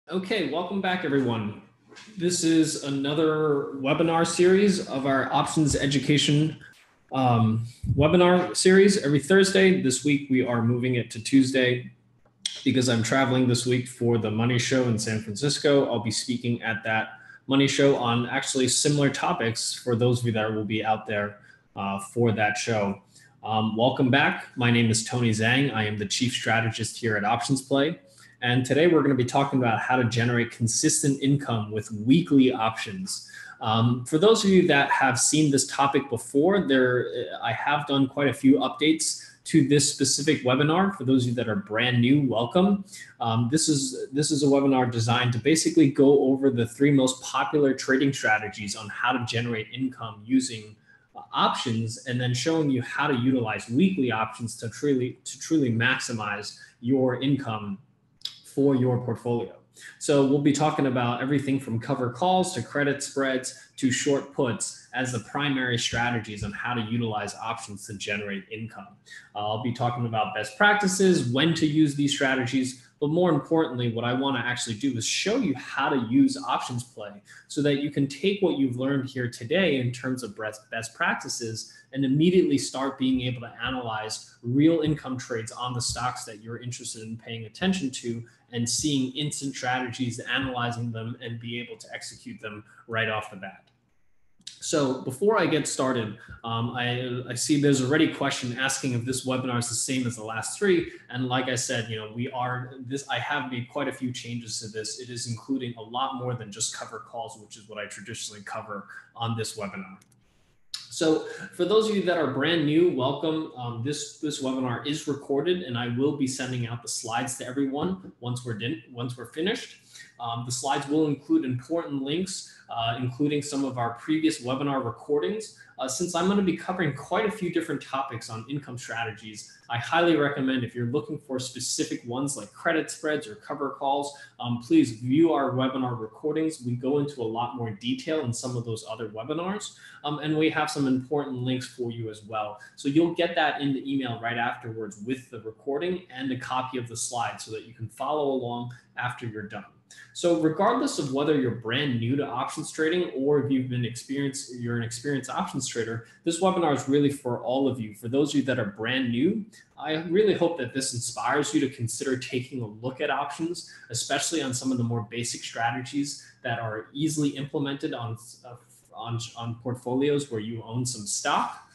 Okay, welcome back everyone. This is another webinar series of our options education webinar series every Thursday. This week we are moving it to Tuesday because I'm traveling this week for the Money Show in San Francisco. I'll be speaking at that Money Show on actually similar topics for those of you that will be out there for that show. Welcome back. My name is Tony Zhang. I am the Chief Strategist here at Options Play. And today we're going to be talking about how to generate consistent income with weekly options. For those of you that have seen this topic before, I have done quite a few updates to this specific webinar. For those of you that are brand new, welcome. This is a webinar designed to basically go over the three most popular trading strategies on how to generate income using options, and then showing you how to utilize weekly options to truly maximize your income for your portfolio. So we'll be talking about everything from cover calls to credit spreads to short puts as the primary strategies on how to utilize options to generate income. I'll be talking about best practices, when to use these strategies, but more importantly, what I want to actually do is show you how to use options play so that you can take what you've learned here today in terms of best practices and immediately start being able to analyze real income trades on the stocks that you're interested in paying attention to and seeing instant strategies, analyzing them, and be able to execute them right off the bat. So before I get started, I see there's already a question asking if this webinar is the same as the last three. And like I said, I have made quite a few changes to this. It is including a lot more than just cover calls, which is what I traditionally cover on this webinar. So for those of you that are brand new, welcome. This webinar is recorded, and I will be sending out the slides to everyone once we're finished. The slides will include important links, including some of our previous webinar recordings. Since I'm going to be covering quite a few different topics on income strategies, I highly recommend, if you're looking for specific ones like credit spreads or cover calls, please view our webinar recordings. We go into a lot more detail in some of those other webinars, and we have some important links for you as well. So you'll get that in the email right afterwards with the recording and a copy of the slides so that you can follow along after you're done. So regardless of whether you're brand new to options trading or if you're an experienced options trader, this webinar is really for all of you. For those of you that are brand new, I really hope that this inspires you to consider taking a look at options, especially on some of the more basic strategies that are easily implemented on portfolios where you own some stock,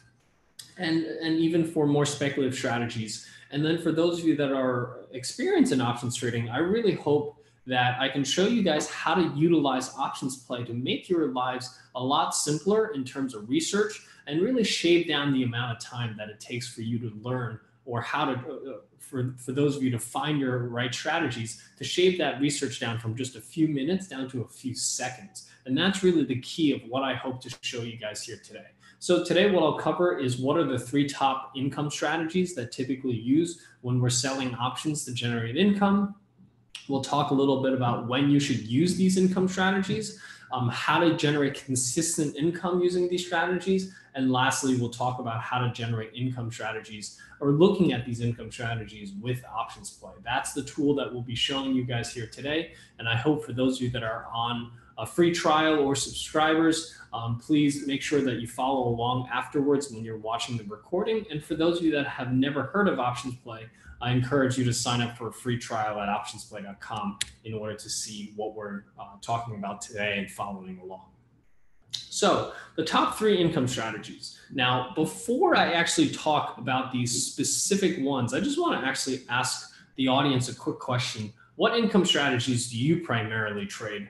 and even for more speculative strategies. And then for those of you that are experienced in options trading, I really hope that I can show you guys how to utilize options play to make your lives a lot simpler in terms of research and really shave down the amount of time that it takes for you to learn, or how to, for those of you to find your right strategies, to shave that research down from just a few minutes down to a few seconds. And that's really the key of what I hope to show you guys here today. So today what I'll cover is what are the three top income strategies that typically use when we're selling options to generate income. We'll talk a little bit about when you should use these income strategies, how to generate consistent income using these strategies, and lastly, we'll talk about how to generate income strategies or looking at these income strategies with options play. That's the tool that we'll be showing you guys here today. And I hope for those of you that are on a free trial or subscribers, please make sure that you follow along afterwards when you're watching the recording. And for those of you that have never heard of options play, I encourage you to sign up for a free trial at optionsplay.com in order to see what we're talking about today and following along. So the top three income strategies. Now, before I actually talk about these specific ones, I just want to actually ask the audience a quick question. What income strategies do you primarily trade?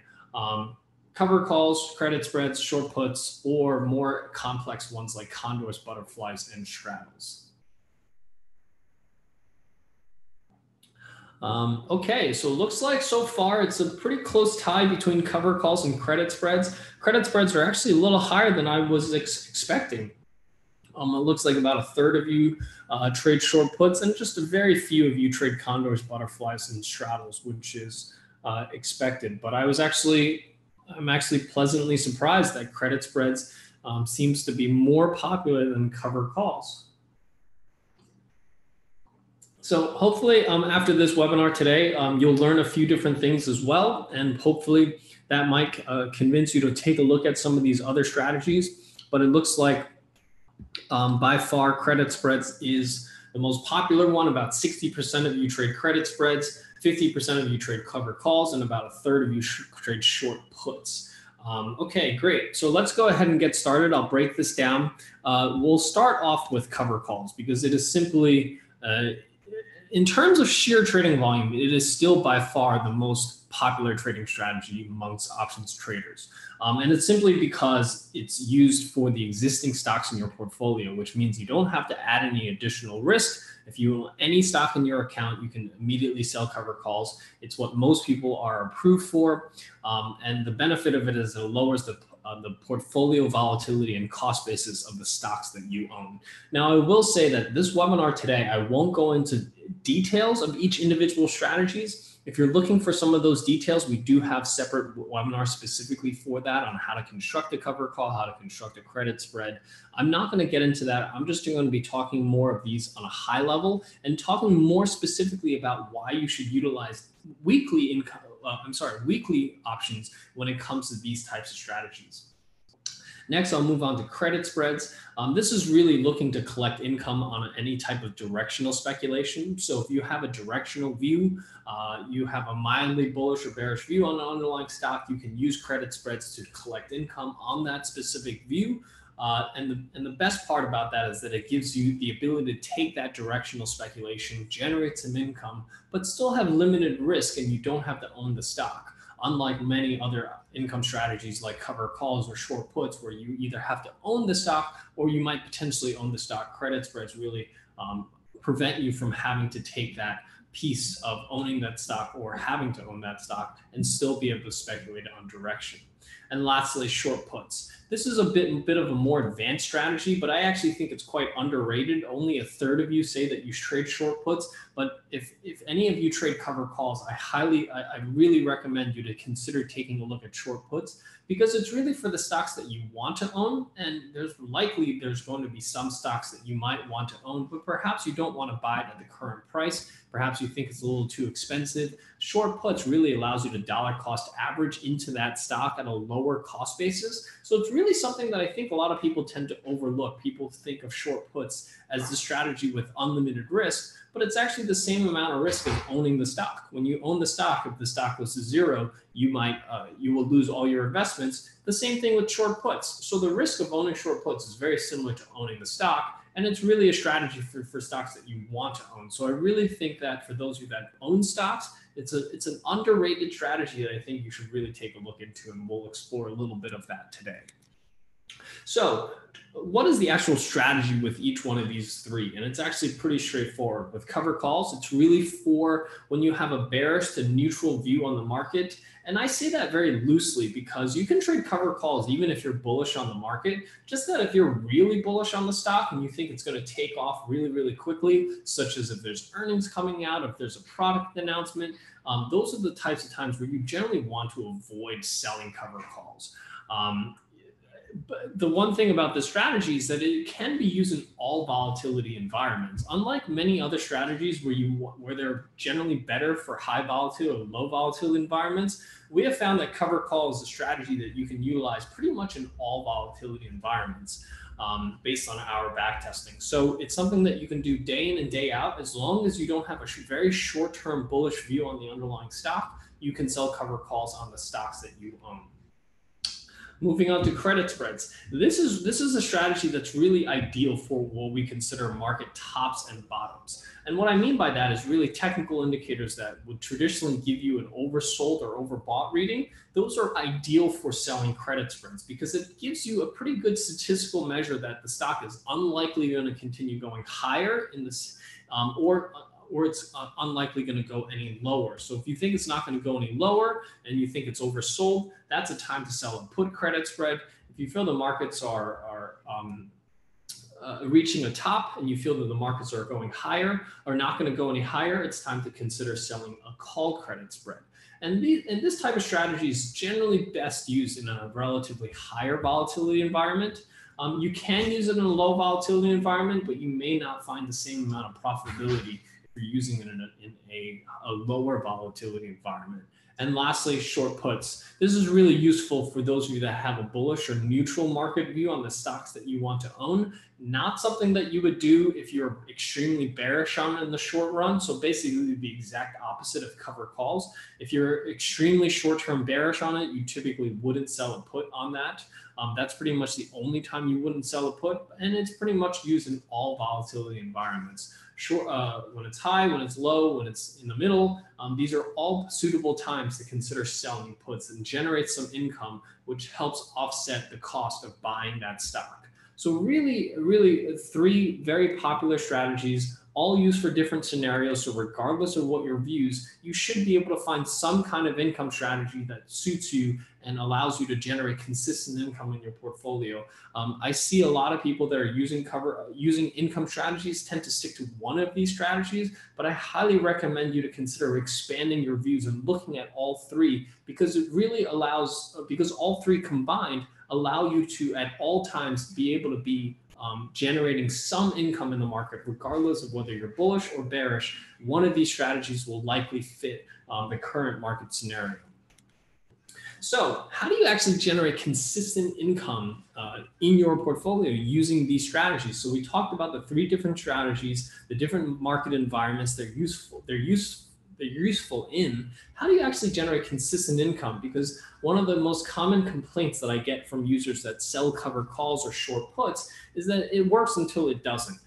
Cover calls, credit spreads, short puts, or more complex ones like condors, butterflies, and straddles? Okay, so it looks like so far it's a pretty close tie between cover calls and credit spreads. Credit spreads are actually a little higher than I was expecting. It looks like about a third of you trade short puts, and just a very few of you trade condors, butterflies, and straddles, which is expected. But I'm actually pleasantly surprised that credit spreads seems to be more popular than cover calls. So hopefully after this webinar today, you'll learn a few different things as well. And hopefully that might convince you to take a look at some of these other strategies. But it looks like by far credit spreads is the most popular one. About 60% of you trade credit spreads, 50% of you trade covered calls, and about a third of you trade short puts. Okay, great. So let's go ahead and get started. I'll break this down. We'll start off with cover calls because it is simply in terms of sheer trading volume, it is still by far the most popular trading strategy amongst options traders. And it's simply because it's used for the existing stocks in your portfolio, which means you don't have to add any additional risk. If you own any stock in your account, you can immediately sell cover calls. It's what most people are approved for. And the benefit of it is it lowers the portfolio volatility and cost basis of the stocks that you own. Now, I will say that this webinar today, I won't go into details of each individual strategies. If you're looking for some of those details, we do have separate webinars specifically for that on how to construct a cover call, how to construct a credit spread. I'm not going to get into that. I'm just going to be talking more of these on a high level and talking more specifically about why you should utilize weekly options when it comes to these types of strategies. Next, I'll move on to credit spreads. This is really looking to collect income on any type of directional speculation. So if you have a directional view, you have a mildly bullish or bearish view on an underlying stock, you can use credit spreads to collect income on that specific view. And the best part about that is that it gives you the ability to take that directional speculation, generate some income, but still have limited risk and you don't have to own the stock. Unlike many other income strategies like cover calls or short puts, where you either have to own the stock or you might potentially own the stock, credit spreads really prevent you from having to take that piece of owning that stock or having to own that stock and still be able to speculate on direction. And lastly, short puts. This is a bit of a more advanced strategy, but I actually think it's quite underrated. Only a third of you say that you trade short puts, but if any of you trade cover calls, I really recommend you to consider taking a look at short puts because it's really for the stocks that you want to own, and there's going to be some stocks that you might want to own, but perhaps you don't want to buy it at the current price. Perhaps you think it's a little too expensive. Short puts really allows you to dollar cost average into that stock at a lower cost basis. So it's really something that I think a lot of people tend to overlook. People think of short puts as the strategy with unlimited risk, but it's actually the same amount of risk as owning the stock. When you own the stock, if the stock goes to zero, you will lose all your investments. The same thing with short puts. So the risk of owning short puts is very similar to owning the stock. And it's really a strategy for stocks that you want to own. So I really think that for those of you that own stocks, it's an underrated strategy that I think you should really take a look into, and we'll explore a little bit of that today. So what is the actual strategy with each one of these three? And it's actually pretty straightforward. With cover calls, it's really for when you have a bearish to neutral view on the market. And I say that very loosely because you can trade cover calls even if you're bullish on the market. Just that if you're really bullish on the stock and you think it's going to take off really, really quickly, such as if there's earnings coming out, if there's a product announcement, those are the types of times where you generally want to avoid selling cover calls. But the one thing about this strategy is that it can be used in all volatility environments. Unlike many other strategies where they're generally better for high volatility or low volatility environments, we have found that cover call is a strategy that you can utilize pretty much in all volatility environments based on our back testing. So it's something that you can do day in and day out. As long as you don't have a very short-term bullish view on the underlying stock, you can sell cover calls on the stocks that you own. Moving on to credit spreads. This is a strategy that's really ideal for what we consider market tops and bottoms. And what I mean by that is really technical indicators that would traditionally give you an oversold or overbought reading. Those are ideal for selling credit spreads because it gives you a pretty good statistical measure that the stock is unlikely going to continue going higher in this or it's unlikely going to go any lower. So if you think it's not going to go any lower and you think it's oversold, that's a time to sell a put credit spread. If you feel the markets are reaching a top and you feel that the markets are going higher or not going to go any higher, it's time to consider selling a call credit spread. And this type of strategy is generally best used in a relatively higher volatility environment. You can use it in a low volatility environment, but you may not find the same amount of profitability you're using it in a lower volatility environment. And lastly, short puts. This is really useful for those of you that have a bullish or neutral market view on the stocks that you want to own. Not something that you would do if you're extremely bearish on it in the short run. So basically the exact opposite of cover calls. If you're extremely short-term bearish on it, you typically wouldn't sell a put on that. That's pretty much the only time you wouldn't sell a put, and it's pretty much used in all volatility environments. Short, when it's high, when it's low, when it's in the middle, these are all suitable times to consider selling puts and generate some income, which helps offset the cost of buying that stock. So really three very popular strategies, all used for different scenarios. So regardless of what your views, you should be able to find some kind of income strategy that suits you and allows you to generate consistent income in your portfolio. I see a lot of people that are using income strategies tend to stick to one of these strategies, but I highly recommend you to consider expanding your views and looking at all three, because it really allows, because all three combined allow you to at all times be able to be generating some income in the market, regardless of whether you're bullish or bearish. One of these strategies will likely fit the current market scenario. So how do you actually generate consistent income in your portfolio using these strategies? So we talked about the three different strategies, the different market environments they're useful in. How do you actually generate consistent income? Because one of the most common complaints that I get from users that sell cover calls or short puts is that it works until it doesn't.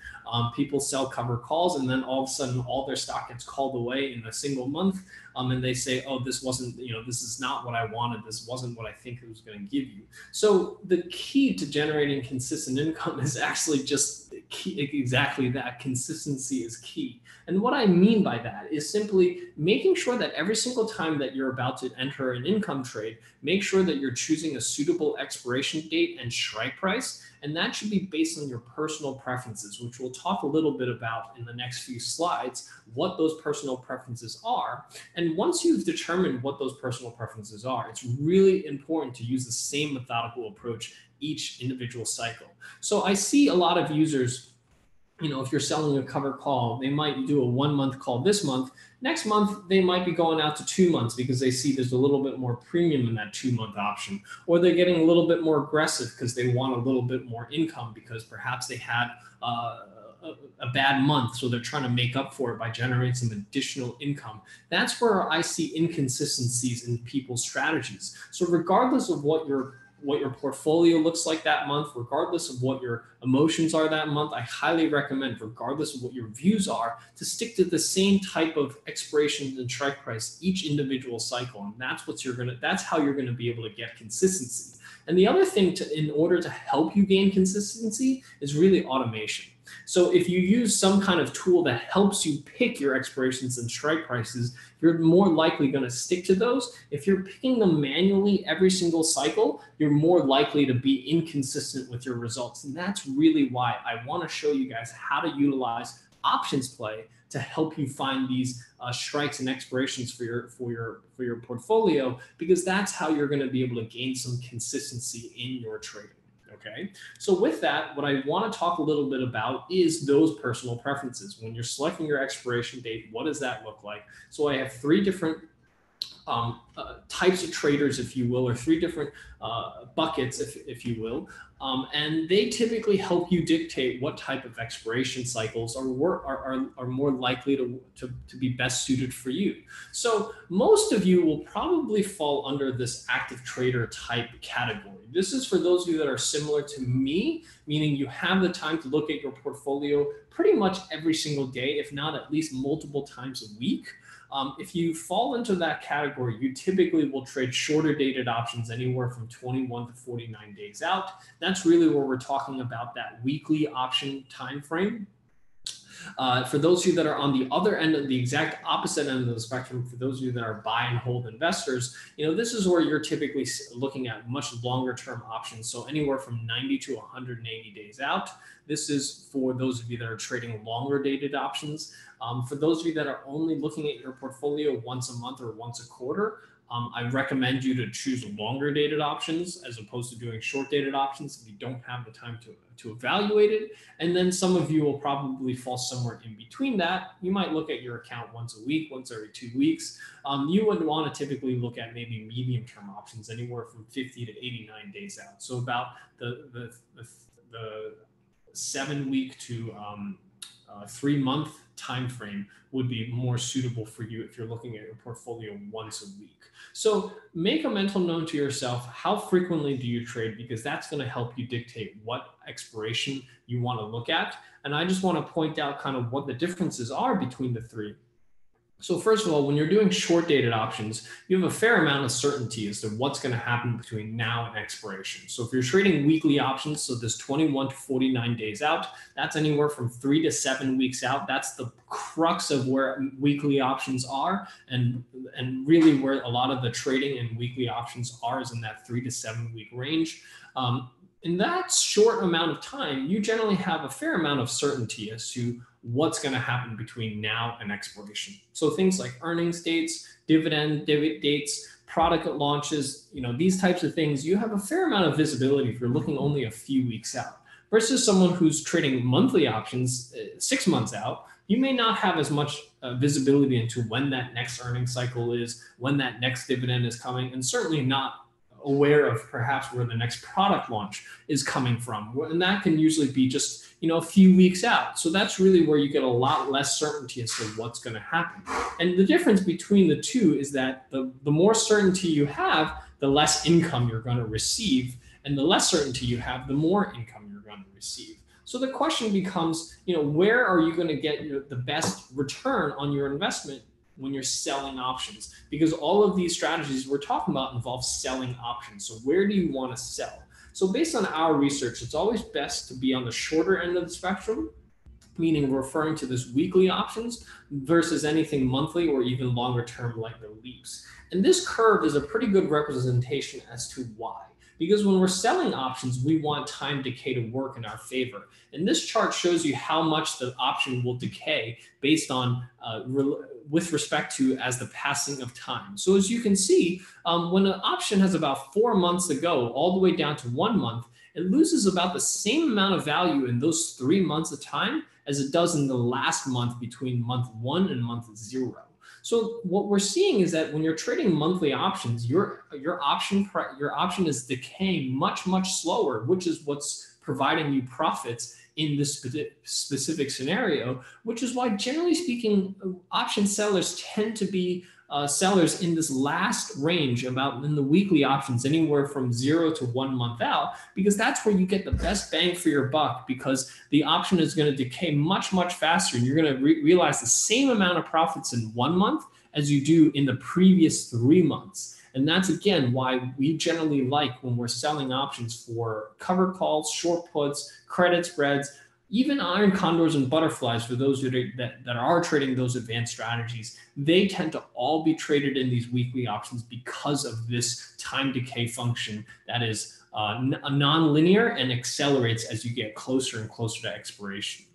People sell cover calls and then all of a sudden all their stock gets called away in a single month. And they say, oh, this wasn't, this is not what I wanted. This wasn't what I think it was going to give you. So the key to generating consistent income is actually just exactly that. Consistency is key. And what I mean by that is simply making sure that every single time that you're about to enter an income trade, make sure that you're choosing a suitable expiration date and strike price. And that should be based on your personal preferences, which we'll talk a little bit about in the next few slides, what those personal preferences are. And once you've determined what those personal preferences are, it's really important to use the same methodical approach each individual cycle. So I see a lot of users, if you're selling a cover call, they might do a 1 month call this month. Next month, they might be going out to 2 months because they see there's a little bit more premium in that 2 month option, or they're getting a little bit more aggressive because they want a little bit more income because perhaps they had a bad month. So they're trying to make up for it by generating some additional income. That's where I see inconsistencies in people's strategies. So regardless of what your portfolio looks like that month, regardless of what your emotions are that month, I highly recommend, regardless of what your views are, to stick to the same type of expiration and strike price each individual cycle. And that's how you're gonna be able to get consistency. And the other thing in order to help you gain consistency is really automation. So if you use some kind of tool that helps you pick your expirations and strike prices, you're more likely going to stick to those. If you're picking them manually every single cycle, you're more likely to be inconsistent with your results. And that's really why I want to show you guys how to utilize options play to help you find these strikes and expirations for your portfolio, because that's how you're going to be able to gain some consistency in your trading. Okay, so with that, what I want to talk a little bit about is those personal preferences. When you're selecting your expiration date, what does that look like? So I have three different types of traders, if you will, or three different buckets, if you will, and they typically help you dictate what type of expiration cycles are more likely to be best suited for you. So most of you will probably fall under this active trader type category. This is for those of you that are similar to me, meaning you have the time to look at your portfolio pretty much every single day, if not at least multiple times a week. If you fall into that category, you typically will trade shorter dated options anywhere from 21 to 49 days out. That's really where we're talking about that weekly option time frame. For those of you that are on the other end of the exact opposite end of the spectrum, for those of you that are buy and hold investors, this is where you're typically looking at much longer term options. So anywhere from 90 to 180 days out. This is for those of you that are trading longer dated options. For those of you that are only looking at your portfolio once a month or once a quarter, I recommend you to choose longer dated options as opposed to doing short dated options if you don't have the time to evaluate it. And then some of you will probably fall somewhere in between that. You might look at your account once a week, once every 2 weeks. You would want to typically look at maybe medium term options anywhere from 50 to 89 days out. So about the 7 week to 3 month time frame would be more suitable for you if you're looking at your portfolio once a week. So make a mental note to yourself, how frequently do you trade? Because that's going to help you dictate what expiration you want to look at. And I just want to point out kind of what the differences are between the three. So first of all, when you're doing short dated options, you have a fair amount of certainty as to what's going to happen between now and expiration. So if you're trading weekly options, so this 21 to 49 days out, that's anywhere from 3 to 7 weeks out. That's the crux of where weekly options are, and really where a lot of the trading in weekly options are is in that 3 to 7 week range. In that short amount of time, you generally have a fair amount of certainty as to what's going to happen between now and expiration. So things like earnings dates, dividend dates, product launches, these types of things, you have a fair amount of visibility if you're looking only a few weeks out. Versus someone who's trading monthly options 6 months out, you may not have as much visibility into when that next earnings cycle is, when that next dividend is coming, and certainly not aware of perhaps where the next product launch is coming from. And that can usually be just, a few weeks out. So that's really where you get a lot less certainty as to what's going to happen. And the difference between the two is that the more certainty you have, the less income you're going to receive. And the less certainty you have, the more income you're going to receive. So the question becomes, where are you going to get the best return on your investment when you're selling options? Because all of these strategies we're talking about involve selling options. So where do you want to sell? So based on our research, it's always best to be on the shorter end of the spectrum, meaning referring to this weekly options versus anything monthly or even longer term like the leaps. And this curve is a pretty good representation as to why. Because when we're selling options, we want time decay to work in our favor. And this chart shows you how much the option will decay based on with respect to as the passing of time. So as you can see, when an option has about 4 months to go, all the way down to 1 month, it loses about the same amount of value in those 3 months of time as it does in the last month between month 1 and month 0. So what we're seeing is that when you're trading monthly options, your option is decaying much, much slower, which is what's providing you profits in this specific scenario, which is why, generally speaking, option sellers tend to be sellers in this last range, about in the weekly options, anywhere from 0 to 1 month out, because that's where you get the best bang for your buck, because the option is going to decay much, much faster. And you're going to realize the same amount of profits in 1 month as you do in the previous 3 months. And that's, again, why we generally like when we're selling options for cover calls, short puts, credit spreads, even iron condors and butterflies. For those that are trading those advanced strategies, they tend to all be traded in these weekly options because of this time decay function that is non-linear and accelerates as you get closer and closer to expiration.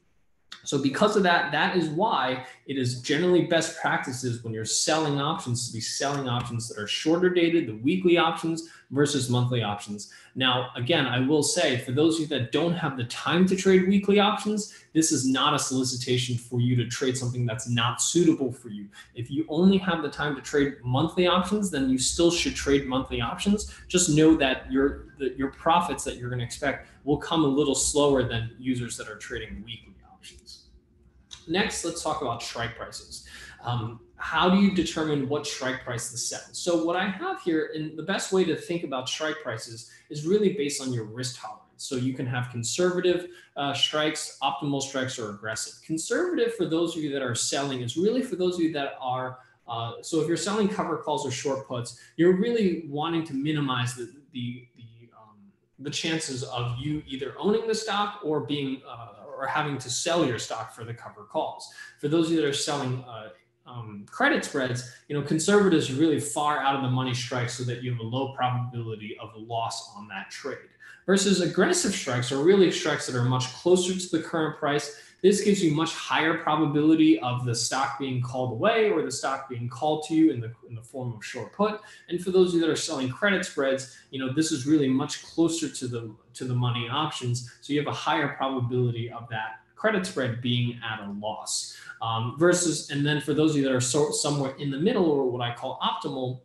So because of that, that is why it is generally best practices when you're selling options to be selling options that are shorter dated, the weekly options versus monthly options. Now, again, I will say, for those of you that don't have the time to trade weekly options, this is not a solicitation for you to trade something that's not suitable for you. If you only have the time to trade monthly options, then you still should trade monthly options. Just know that your profits that you're going to expect will come a little slower than users that are trading weekly options. Next, let's talk about strike prices. How do you determine what strike price to sell? So what I have here, and the best way to think about strike prices is really based on your risk tolerance. So you can have conservative strikes, optimal strikes, or aggressive. Conservative, for those of you that are selling, is really for those of you that are, so if you're selling cover calls or short puts, you're really wanting to minimize the chances of you either owning the stock or being or having to sell your stock for the cover calls. For those of you that are selling credit spreads, conservatives are really far out of the money strikes so that you have a low probability of a loss on that trade. Versus aggressive strikes are really strikes that are much closer to the current price. This gives you much higher probability of the stock being called away or the stock being called to you in the form of short put. And for those of you that are selling credit spreads, this is really much closer to the money options. So you have a higher probability of that credit spread being at a loss. And then for those of you that are somewhere in the middle, or what I call optimal,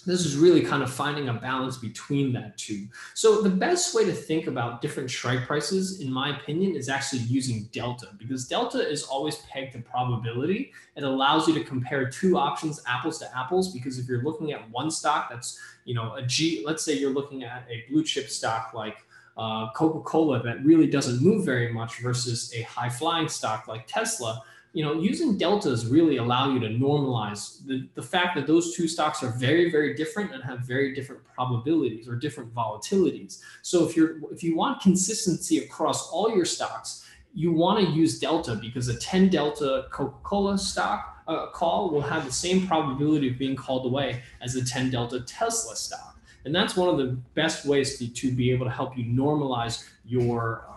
this is really kind of finding a balance between that two. So the best way to think about different strike prices, in my opinion, is actually using delta, because delta is always pegged to probability. It allows you to compare two options, apples to apples, because if you're looking at one stock that's, let's say you're looking at a blue chip stock like Coca-Cola that really doesn't move very much versus a high flying stock like Tesla, using deltas really allow you to normalize the fact that those two stocks are very, very different and have very different probabilities or different volatilities. So if you want consistency across all your stocks, you want to use delta, because a 10 delta Coca-Cola stock call will have the same probability of being called away as a 10 delta Tesla stock. And that's one of the best ways to be able to help you normalize your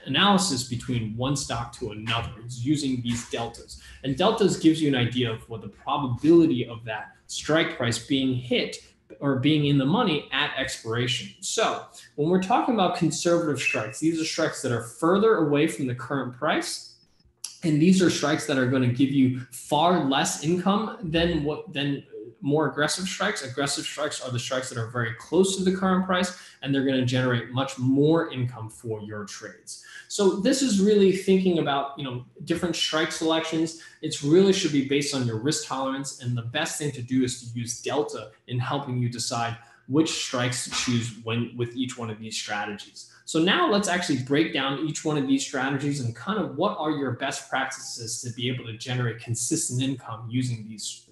analysis between one stock to another, is using these deltas. And deltas gives you an idea of what the probability of that strike price being hit or being in the money at expiration. So when we're talking about conservative strikes, these are strikes that are further away from the current price. And these are strikes that are going to give you far less income than more aggressive strikes. Aggressive strikes are the strikes that are very close to the current price, and they're going to generate much more income for your trades. So this is really thinking about, different strike selections. It's really should be based on your risk tolerance, and the best thing to do is to use delta in helping you decide which strikes to choose with each one of these strategies. So now let's actually break down each one of these strategies and kind of what are your best practices to be able to generate consistent income using these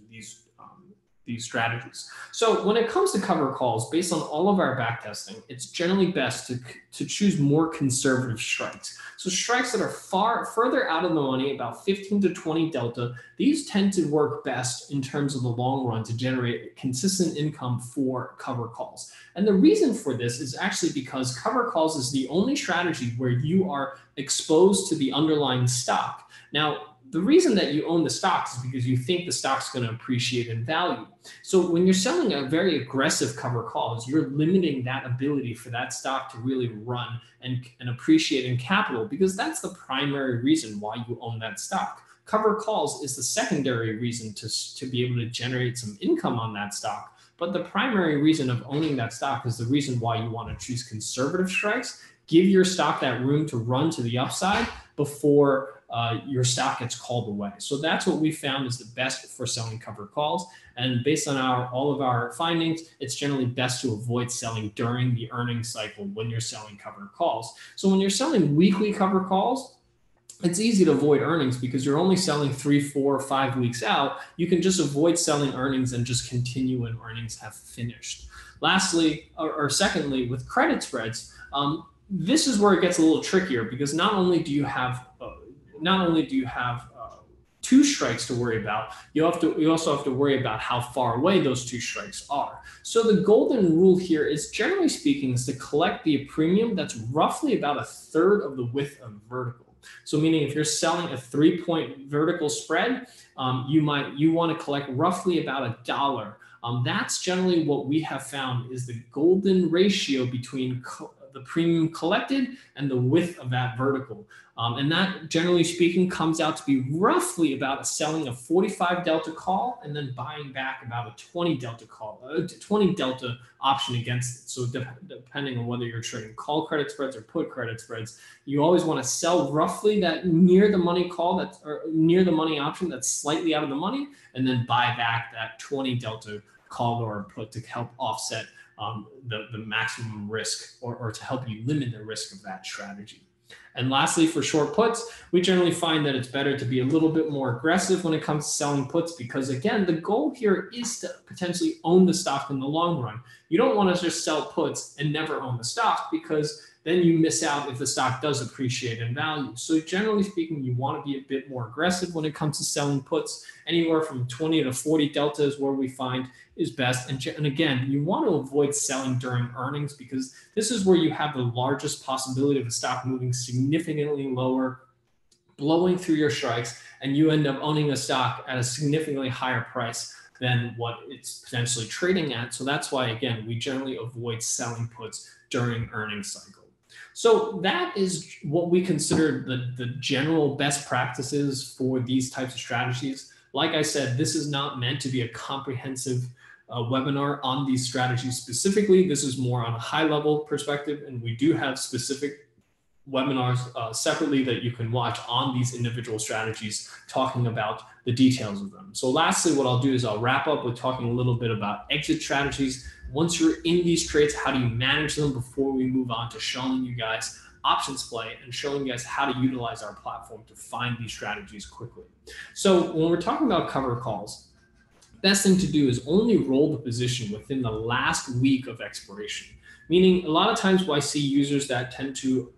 strategies. So when it comes to cover calls, based on all of our back testing, it's generally best to choose more conservative strikes. So strikes that are further out of the money, about 15 to 20 delta, these tend to work best in terms of the long run to generate consistent income for cover calls. And the reason for this is actually because cover calls is the only strategy where you are exposed to the underlying stock. Now, the reason that you own the stocks is because you think the stock's going to appreciate in value. So when you're selling a very aggressive cover calls, you're limiting that ability for that stock to really run and appreciate in capital, because that's the primary reason why you own that stock. Cover calls is the secondary reason to be able to generate some income on that stock. But the primary reason of owning that stock is the reason why you want to choose conservative strikes. Give your stock that room to run to the upside before your stock gets called away. So that's what we found is the best for selling cover calls. And based on all of our findings, it's generally best to avoid selling during the earnings cycle when you're selling cover calls. So when you're selling weekly cover calls, it's easy to avoid earnings because you're only selling 3, 4, 5 weeks out. You can just avoid selling earnings and just continue when earnings have finished. Lastly, or secondly, with credit spreads, this is where it gets a little trickier, because not only do you have two strikes to worry about, you also have to worry about how far away those two strikes are. So the golden rule here is, generally speaking, is to collect the premium that's roughly about a third of the width of vertical. So meaning if you're selling a 3-point vertical spread, you want to collect roughly about $1. That's generally what we have found is the golden ratio between the premium collected and the width of that vertical. And that, generally speaking, comes out to be roughly about selling a 45 delta call and then buying back about a 20 delta call, 20 delta option against it. So depending on whether you're trading call credit spreads or put credit spreads, you always want to sell roughly that near the money call or near the money option that's slightly out of the money, and then buy back that 20 delta call or put to help offset the maximum risk or to help you limit the risk of that strategy. And lastly, for short puts, we generally find that it's better to be a little bit more aggressive when it comes to selling puts, because again, the goal here is to potentially own the stock in the long run. You don't want to just sell puts and never own the stock, because then you miss out if the stock does appreciate in value. So generally speaking, you want to be a bit more aggressive when it comes to selling puts. Anywhere from 20 to 40 delta is where we find is best. And again, you want to avoid selling during earnings, because this is where you have the largest possibility of a stock moving significantly lower blowing through your strikes, and you end up owning a stock at a significantly higher price than what it's potentially trading at. So that's why, again, we generally avoid selling puts during earnings cycle. So that is what we consider the general best practices for these types of strategies. Like I said, this is not meant to be a comprehensive webinar on these strategies specifically. This is more on a high level perspective, and we do have specific webinars separately that you can watch on these individual strategies, talking about the details of them. So lastly, what I'll do is I'll wrap up with talking a little bit about exit strategies. Once you're in these trades, how do you manage them before we move on to showing you guys options play and showing you guys how to utilize our platform to find these strategies quickly. So when we're talking about cover calls, best thing to do is only roll the position within the last week of expiration. Meaning a lot of times I see users that tend to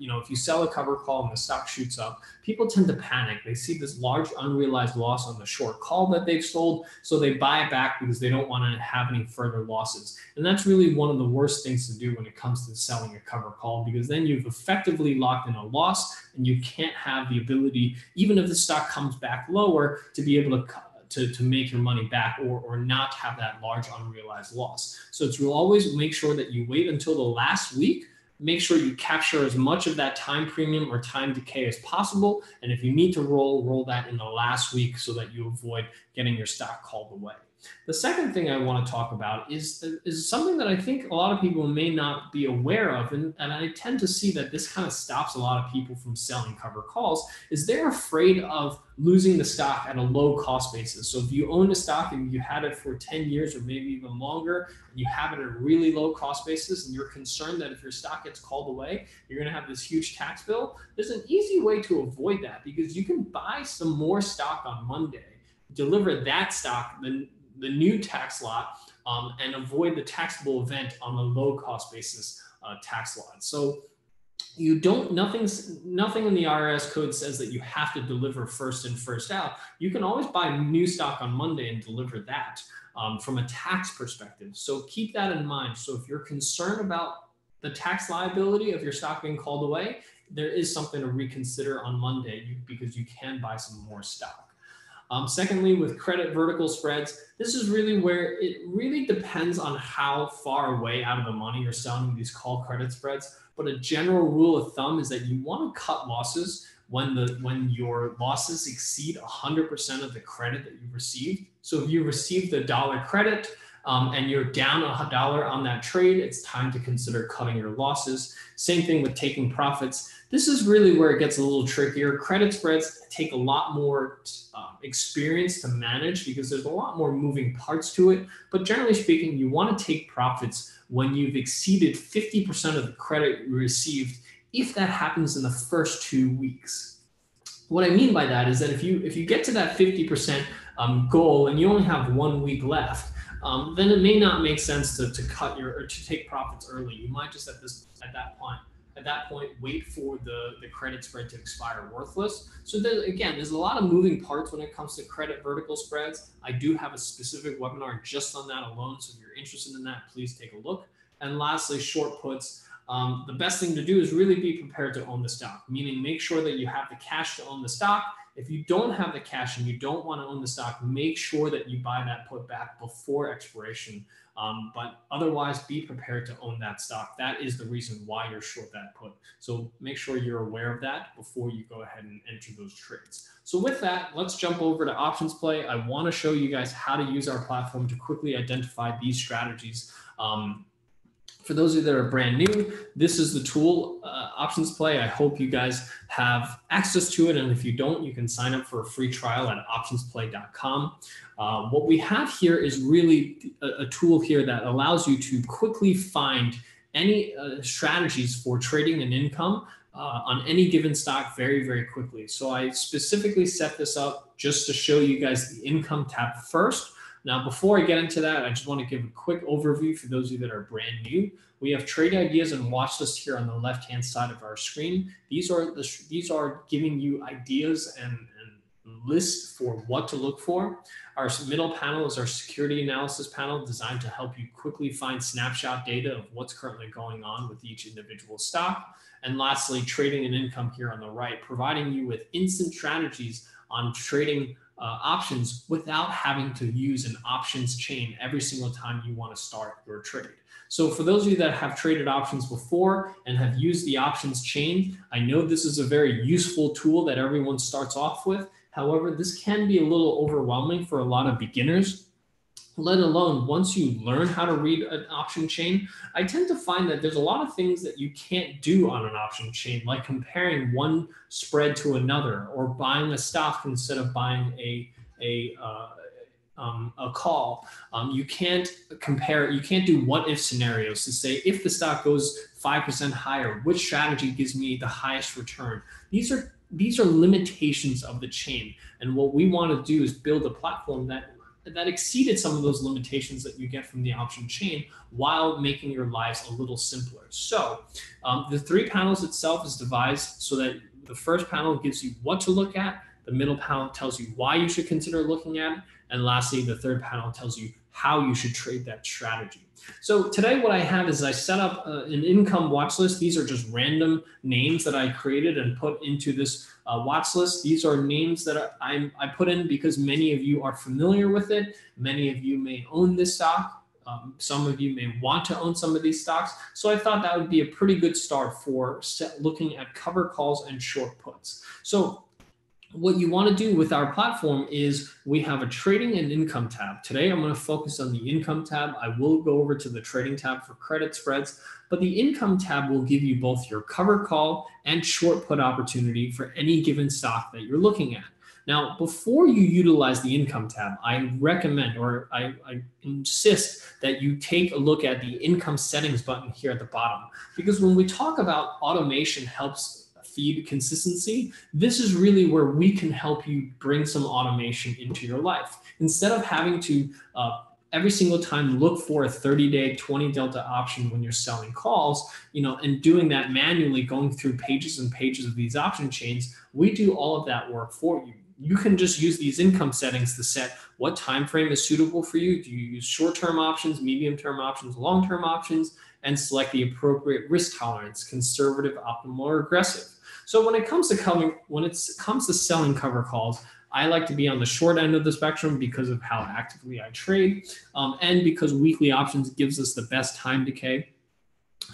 if you sell a cover call and the stock shoots up, people tend to panic. They see this large unrealized loss on the short call that they've sold, so they buy it back because they don't want to have any further losses. And that's really one of the worst things to do when it comes to selling a cover call, because then you've effectively locked in a loss and you can't have the ability, even if the stock comes back lower, to be able to make your money back or not have that large unrealized loss. So it's always make sure that you wait until the last week. Make sure you capture as much of that time premium or time decay as possible. And if you need to roll that in the last week so that you avoid getting your stock called away. The second thing I want to talk about is something that I think a lot of people may not be aware of, and I tend to see that this kind of stops a lot of people from selling cover calls, is they're afraid of losing the stock at a low cost basis. So if you own a stock and you had it for 10 years or maybe even longer, and you have it at a really low cost basis, and you're concerned that if your stock gets called away, you're going to have this huge tax bill, there's an easy way to avoid that, because you can buy some more stock on Monday, deliver that stock, the new tax lot, and avoid the taxable event on the low cost basis tax lot. So you don't, nothing in the IRS code says that you have to deliver first in, first out. You can always buy new stock on Monday and deliver that from a tax perspective. So keep that in mind. So if you're concerned about the tax liability of your stock being called away, there is something to reconsider on Monday, because you can buy some more stock. Secondly, with credit vertical spreads, this is really where it really depends on how far away out of the money you're selling these call credit spreads. But a general rule of thumb is that you want to cut losses when your losses exceed 100% of the credit that you've received. So if you received $1 credit and you're down $1 on that trade, it's time to consider cutting your losses. Same thing with taking profits. This is really where it gets a little trickier. Credit spreads take a lot more experience to manage, because there's a lot more moving parts to it. But generally speaking, you want to take profits when you've exceeded 50% of the credit you received, if that happens in the first 2 weeks. What I mean by that is that if you get to that 50% goal and you only have 1 week left, then it may not make sense to cut or to take profits early. You might just at that point wait for the credit spread to expire worthless. So there's a lot of moving parts when it comes to credit vertical spreads. I do have a specific webinar just on that alone, so if you're interested in that, please take a look. And lastly, short puts. The best thing to do is really be prepared to own the stock, meaning make sure that you have the cash to own the stock. If you don't have the cash and you don't want to own the stock, make sure that you buy that put back before expiration. But otherwise, be prepared to own that stock. That is the reason why you're short that put. So make sure you're aware of that before you go ahead and enter those trades. So with that, let's jump over to options play. I want to show you guys how to use our platform to quickly identify these strategies. For those of you that are brand new, this is the tool, Options Play. I hope you guys have access to it. And if you don't, you can sign up for a free trial at optionsplay.com. What we have here is really a tool here that allows you to quickly find any strategies for trading an income on any given stock very, very quickly. So I specifically set this up just to show you guys the income tab first. Now, before I get into that, I just want to give a quick overview for those of you that are brand new. We have trade ideas and watch list here on the left-hand side of our screen. These are giving you ideas and lists for what to look for. Our middle panel is our security analysis panel designed to help you quickly find snapshot data of what's currently going on with each individual stock. And lastly, trading and income here on the right, providing you with instant strategies on trading options without having to use an options chain every single time you want to start your trade. So for those of you that have traded options before and have used the options chain, I know this is a very useful tool that everyone starts off with. However, this can be a little overwhelming for a lot of beginners, let alone once you learn how to read an option chain. I tend to find that there's a lot of things that you can't do on an option chain, like comparing one spread to another or buying a stock instead of buying a call. You can't compare, you can't do what if scenarios to say, if the stock goes 5% higher, which strategy gives me the highest return? These are limitations of the chain. And what we want to do is build a platform that exceeded some of those limitations that you get from the option chain while making your lives a little simpler. So the 3 panels itself is devised so that the first panel gives you what to look at, the middle panel tells you why you should consider looking at it, and lastly, the third panel tells you how you should trade that strategy. So today what I have is I set up an income watch list. These are just random names that I created and put into this watch list. These are names that I put in because many of you are familiar with it. Many of you may own this stock. Some of you may want to own some of these stocks. So I thought that would be a pretty good start for looking at cover calls and short puts. So what you want to do with our platform is we have a trading and income tab. Today, I'm going to focus on the income tab. I will go over to the trading tab for credit spreads, but the income tab will give you both your cover call and short put opportunity for any given stock that you're looking at. Now, before you utilize the income tab, I recommend, or I insist that you take a look at the income settings button here at the bottom, because when we talk about automation helps feed consistency, this is really where we can help you bring some automation into your life. Instead of having to every single time look for a 30-day 20 delta option when you're selling calls, and doing that manually, going through pages and pages of these option chains, we do all of that work for you. You can just use these income settings to set what time frame is suitable for you. Do you use short-term options, medium-term options, long-term options, and select the appropriate risk tolerance, conservative, optimal, or aggressive. So when it comes to selling cover calls, I like to be on the short end of the spectrum because of how actively I trade, and because weekly options gives us the best time decay.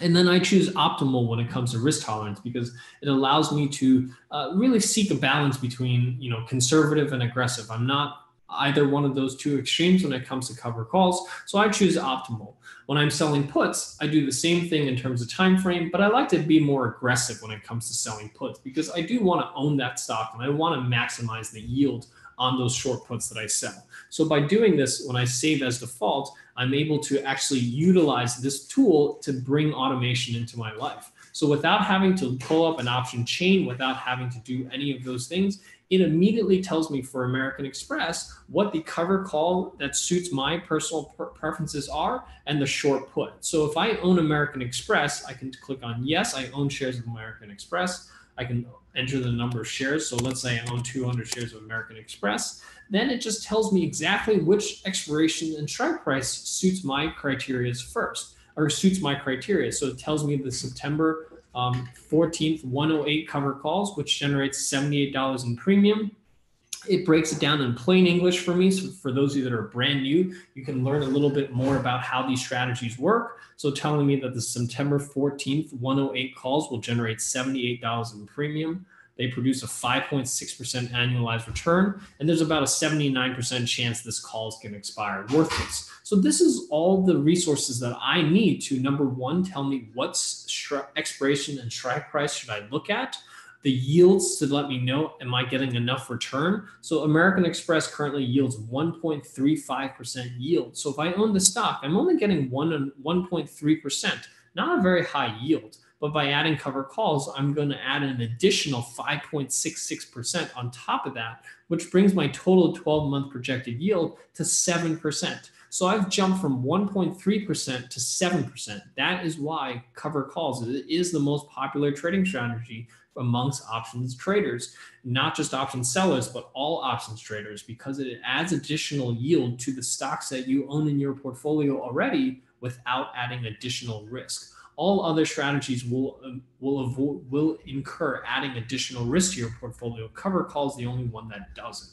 And then I choose optimal when it comes to risk tolerance because it allows me to really seek a balance between conservative and aggressive. I'm not either one of those two extremes when it comes to cover calls, so I choose optimal. When I'm selling puts, I do the same thing in terms of time frame, but I like to be more aggressive when it comes to selling puts because I do want to own that stock and I want to maximize the yield on those short puts that I sell. So by doing this, when I save as default, I'm able to actually utilize this tool to bring automation into my life. So without having to pull up an option chain, without having to do any of those things, it immediately tells me for American Express what the cover call that suits my personal preferences are and the short put. So if I own American Express, I can click on yes, I own shares of American Express. I can enter the number of shares. So let's say I own 200 shares of American Express. Then it just tells me exactly which expiration and strike price suits my criteria first, or suits my criteria. So it tells me the September 14th 108 cover calls, which generates $78 in premium. It breaks it down in plain English for me. So for those of you that are brand new, you can learn a little bit more about how these strategies work. So telling me that the September 14th 108 calls will generate $78 in premium. They produce a 5.6% annualized return, and there's about a 79% chance this call is going to expire worthless. So this is all the resources that I need to, number one, tell me what expiration and strike price should I look at, the yields to let me know, am I getting enough return? So American Express currently yields 1.35% yield. So if I own the stock, I'm only getting 1.3%, not a very high yield. But by adding cover calls, I'm going to add an additional 5.66% on top of that, which brings my total 12-month projected yield to 7%. So I've jumped from 1.3% to 7%. That is why cover calls is the most popular trading strategy amongst options traders, not just option sellers, but all options traders, because it adds additional yield to the stocks that you own in your portfolio already without adding additional risk. All other strategies will incur adding additional risk to your portfolio. Cover call is the only one that doesn't.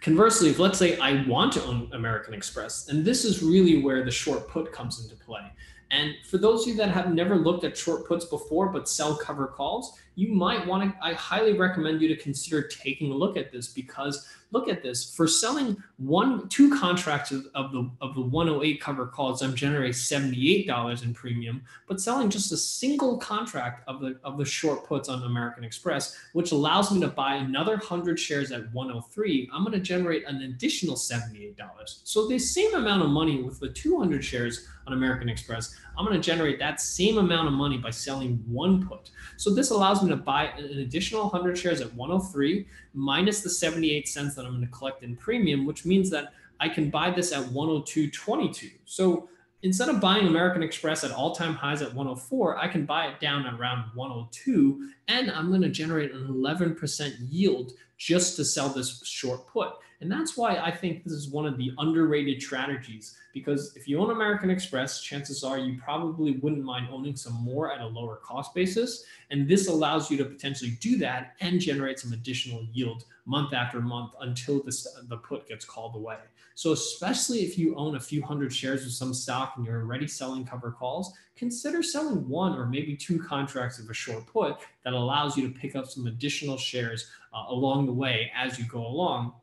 Conversely, if let's say I want to own American Express, and this is really where the short put comes into play. And for those of you that have never looked at short puts before but sell cover calls, you might want to, I highly recommend you to consider taking a look at this, because look at this. For selling two contracts of the 108 cover calls, I'm generating $78 in premium, but selling just a single contract of the short puts on American Express, which allows me to buy another 100 shares at 103, I'm going to generate an additional $78. So the same amount of money with the 200 shares on American Express, I'm going to generate that same amount of money by selling one put. So this allows me to buy an additional 100 shares at 103 minus the 78 cents that I'm going to collect in premium, which means that I can buy this at 102.22. So instead of buying American Express at all-time highs at 104, I can buy it down around 102, and I'm going to generate an 11% yield just to sell this short put. And that's why I think this is one of the underrated strategies, because if you own American Express, chances are you probably wouldn't mind owning some more at a lower cost basis. And this allows you to potentially do that and generate some additional yield month after month until the put gets called away. So especially if you own a few hundred shares of some stock and you're already selling cover calls, consider selling one or maybe two contracts of a short put that allows you to pick up some additional shares along the way as you go along.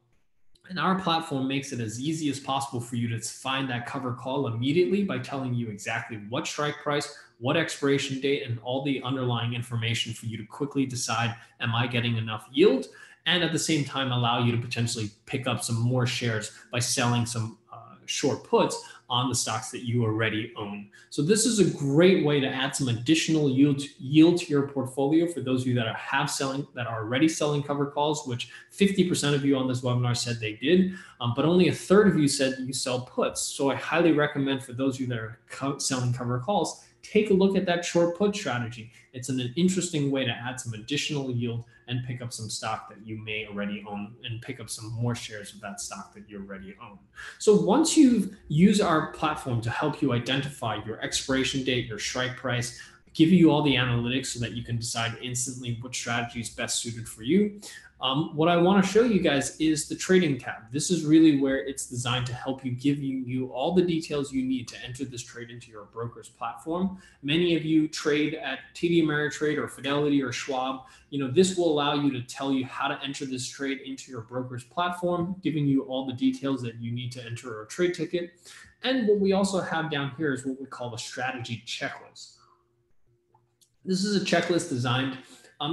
And our platform makes it as easy as possible for you to find that cover call immediately by telling you exactly what strike price, what expiration date, and all the underlying information for you to quickly decide, am I getting enough yield? And at the same time, allow you to potentially pick up some more shares by selling some short puts on the stocks that you already own. So this is a great way to add some additional yield to your portfolio for those of you that are already selling cover calls, which 50% of you on this webinar said they did, but only a third of you said you sell puts. So I highly recommend for those of you that are selling cover calls, take a look at that short put strategy. It's an interesting way to add some additional yield and pick up some stock that you may already own and pick up some more shares of that stock that you already own. So once you've used our platform to help you identify your expiration date, your strike price, give you all the analytics so that you can decide instantly which strategy is best suited for you, what I want to show you guys is the trading tab. This is really where it's designed to help you, give you all the details you need to enter this trade into your broker's platform. Many of you trade at TD Ameritrade or Fidelity or Schwab. This will allow you to tell you how to enter this trade into your broker's platform, giving you all the details that you need to enter a trade ticket. And what we also have down here is what we call the strategy checklist. This is a checklist designed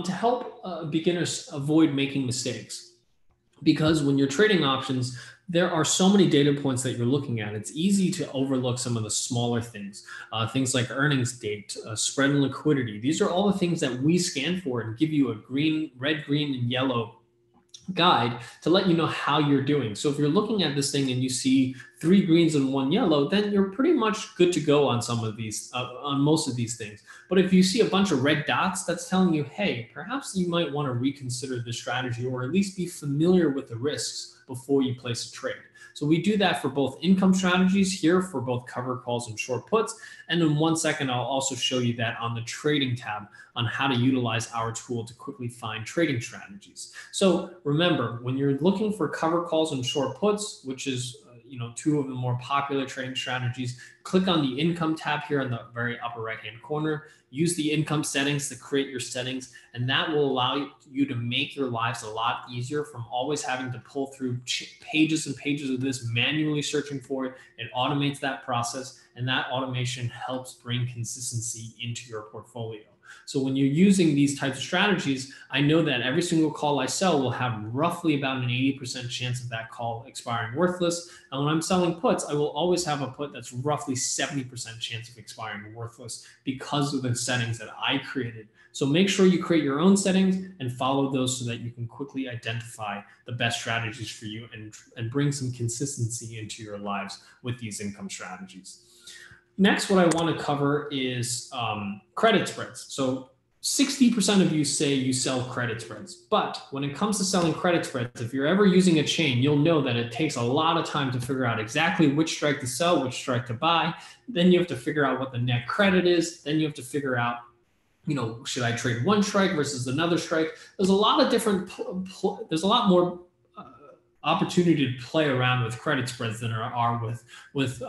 to help beginners avoid making mistakes. Because when you're trading options, there are so many data points that you're looking at. It's easy to overlook some of the smaller things, things like earnings date, spread and liquidity. These are all the things that we scan for and give you a red, green, and yellow guide to let you know how you're doing. So if you're looking at this thing and you see 3 greens and 1 yellow, then you're pretty much good to go on some of these, on most of these things. But if you see a bunch of red dots, that's telling you, hey, perhaps you might want to reconsider this strategy, or at least be familiar with the risks before you place a trade. So we do that for both income strategies here, for both cover calls and short puts. And in 1 second, I'll also show you that on the trading tab on how to utilize our tool to quickly find trading strategies. So remember, when you're looking for cover calls and short puts, which is two of the more popular trading strategies, click on the income tab here in the very upper right-hand corner. Use the income settings to create your settings, and that will allow you to make your lives a lot easier from always having to pull through pages and pages of this, manually searching for it. It automates that process, and that automation helps bring consistency into your portfolio. So when you're using these types of strategies, I know that every single call I sell will have roughly about an 80% chance of that call expiring worthless. And when I'm selling puts, I will always have a put that's roughly roughly 70% chance of expiring worthless because of the settings that I created. So make sure you create your own settings and follow those so that you can quickly identify the best strategies for you and bring some consistency into your lives with these income strategies. Next, what I want to cover is credit spreads. So 60% of you say you sell credit spreads, but when it comes to selling credit spreads, if you're ever using a chain, you'll know that it takes a lot of time to figure out exactly which strike to sell, which strike to buy. Then you have to figure out what the net credit is. Then you have to figure out, should I trade one strike versus another strike? There's a lot of different, there's a lot more opportunity to play around with credit spreads than there are with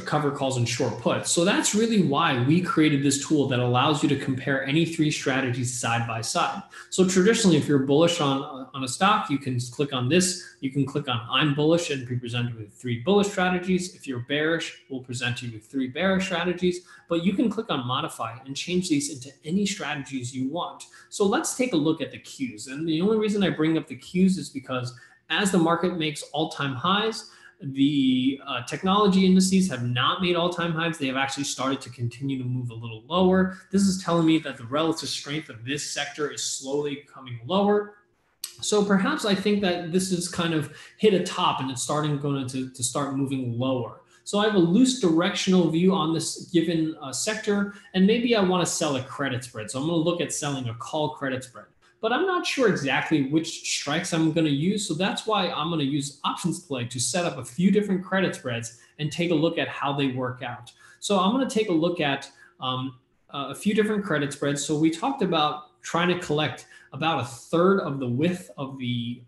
cover calls and short puts. So that's really why we created this tool that allows you to compare any three strategies side by side. So traditionally, if you're bullish on a stock, you can click on this. You can click on I'm bullish and be presented with 3 bullish strategies. If you're bearish, we'll present you with 3 bearish strategies. But you can click on modify and change these into any strategies you want. So let's take a look at the cues. And the only reason I bring up the cues is because as the market makes all-time highs, the technology indices have not made all-time highs. They have actually started to continue to move a little lower. This is telling me that the relative strength of this sector is slowly coming lower. So perhaps I think that this is kind of hit a top and it's going to start moving lower. So I have a loose directional view on this given sector, and maybe I want to sell a credit spread. So I'm going to look at selling a call credit spread. But I'm not sure exactly which strikes I'm going to use. So that's why I'm going to use options play to set up a few different credit spreads and take a look at how they work out. So I'm going to take a look at a few different credit spreads. So we talked about trying to collect about a third of the width of the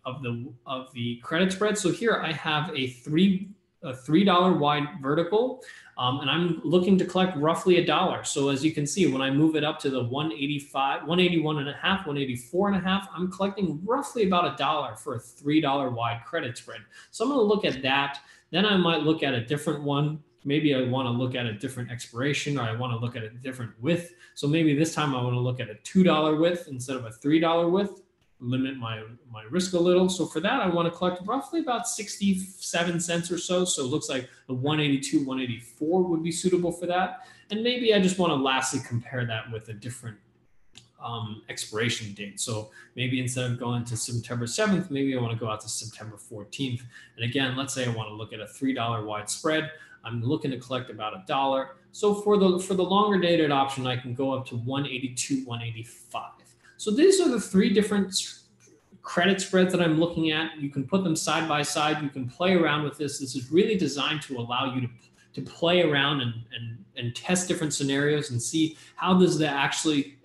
credit spread. So here I have a $3 wide vertical. And I'm looking to collect roughly $1. So as you can see, when I move it up to the 185, 181.5, 184.5, I'm collecting roughly about $1 for a $3 wide credit spread. So I'm going to look at that. Then I might look at a different one. Maybe I want to look at a different expiration, or I want to look at a different width. So maybe this time I want to look at a $2 width instead of a $3 width. Limit my risk a little. So for that, I want to collect roughly about 67 cents or so. So it looks like the 182, 184 would be suitable for that. And maybe I just want to lastly compare that with a different expiration date. So maybe instead of going to September 7th, maybe I want to go out to September 14th. And again, let's say I want to look at a $3 wide spread. I'm looking to collect about $1. So for the longer dated option, I can go up to 182, 185. So these are the 3 different credit spreads that I'm looking at. You can put them side by side. You can play around with this. This is really designed to allow you to play around and test different scenarios and see how does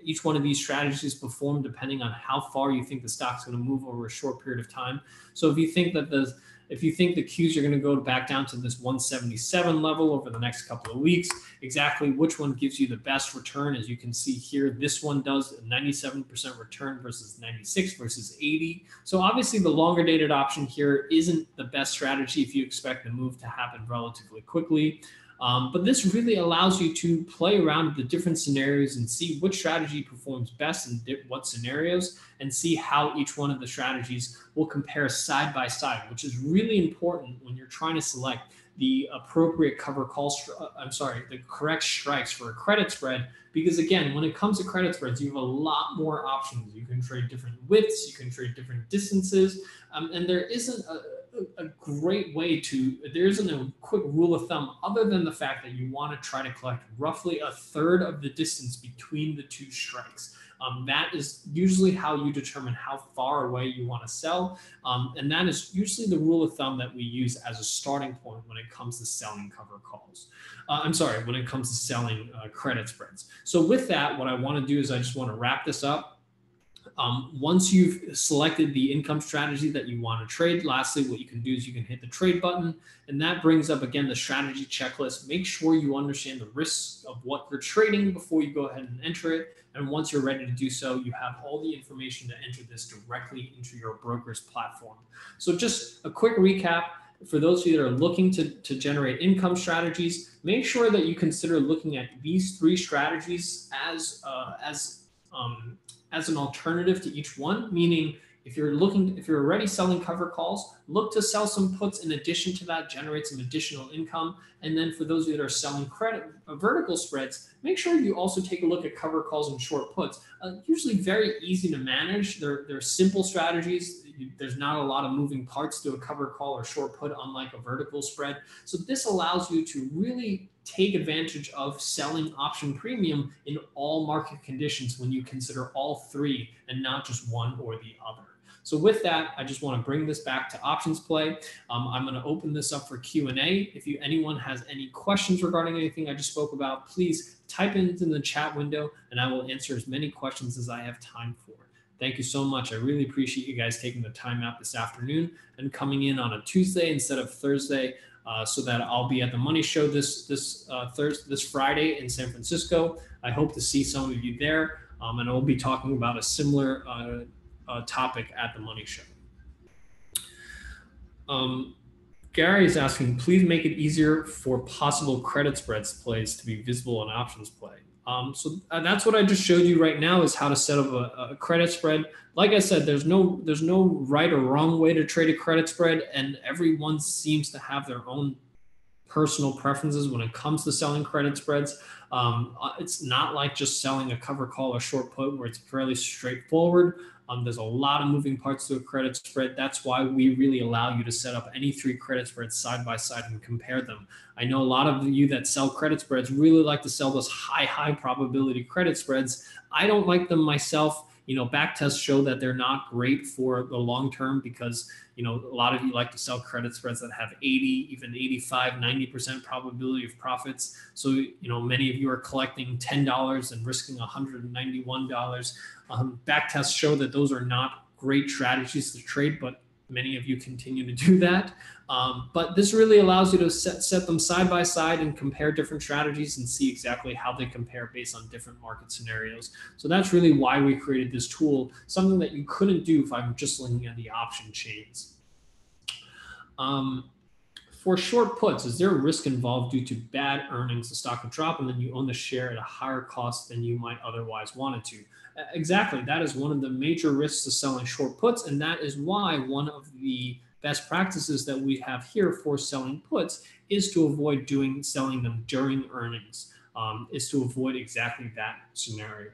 each one of these strategies perform depending on how far you think the stock's going to move over a short period of time. So if you think the cues are going to go back down to this 177 level over the next couple of weeks, exactly which one gives you the best return. As you can see here, this one does a 97% return versus 96 versus 80. So obviously the longer dated option here isn't the best strategy if you expect the move to happen relatively quickly. But this really allows you to play around with the different scenarios and see which strategy performs best in what scenarios, and see how each one of the strategies will compare side by side, which is really important when you're trying to select the appropriate the correct strikes for a credit spread. Because again, when it comes to credit spreads, you have a lot more options. You can trade different widths, you can trade different distances, and there isn't a great way there isn't a quick rule of thumb other than the fact that you want to try to collect roughly a third of the distance between the 2 strikes. That is usually how you determine how far away you want to sell. And that is usually the rule of thumb that we use as a starting point when it comes to selling cover calls. When it comes to selling credit spreads. So with that, what I want to do is I just want to wrap this up. Once you've selected the income strategy that you want to trade, lastly, what you can do is you can hit the trade button, and that brings up again the strategy checklist. Make sure you understand the risks of what you're trading before you go ahead and enter it. And once you're ready to do so, you have all the information to enter this directly into your broker's platform. So just a quick recap. For those of you that are looking to generate income strategies, make sure that you consider looking at these 3 strategies as an alternative to each one. Meaning, if you're already selling cover calls, look to sell some puts in addition to that, generate some additional income. And then for those of you that are selling vertical spreads, make sure you also take a look at cover calls and short puts. Usually very easy to manage. They're simple strategies. There's not a lot of moving parts to a cover call or short put, unlike a vertical spread. So this allows you to really take advantage of selling option premium in all market conditions when you consider all three and not just one or the other. So with that, I just want to bring this back to options play. I'm going to open this up for Q&A. If anyone has any questions regarding anything I just spoke about, please type it into the chat window and I will answer as many questions as I have time for. Thank you so much. I really appreciate you guys taking the time out this afternoon and coming in on a Tuesday instead of Thursday, so that I'll be at the Money Show this Friday in San Francisco. I hope to see some of you there, and I'll be talking about a similar topic at the Money Show. Gary is asking, please make it easier for possible credit spreads plays to be visible in options play. So that's what I just showed you right now, is how to set up a credit spread. Like I said, there's no right or wrong way to trade a credit spread, and everyone seems to have their own personal preferences when it comes to selling credit spreads. It's not like just selling a cover call or short put where it's fairly straightforward. There's a lot of moving parts to a credit spread. That's why we really allow you to set up any three credit spreads side by side and compare them. I know a lot of you that sell credit spreads really like to sell those high probability credit spreads. I don't like them myself. Back tests show that they're not great for the long term because, a lot of you like to sell credit spreads that have 80, even 85, 90% probability of profits. So, many of you are collecting $10 and risking $191. Back tests show that those are not great strategies to trade, but many of you continue to do that. But this really allows you to set them side by side and compare different strategies and see exactly how they compare based on different market scenarios. So that's really why we created this tool, something that you couldn't do if I'm just looking at the option chains. For short puts, is there a risk involved due to bad earnings? The stock will drop and then you own the share at a higher cost than you might otherwise want it to. Exactly. That is one of the major risks of selling short puts. And that is why one of the best practices that we have here for selling puts is to avoid selling them during earnings, is to avoid exactly that scenario.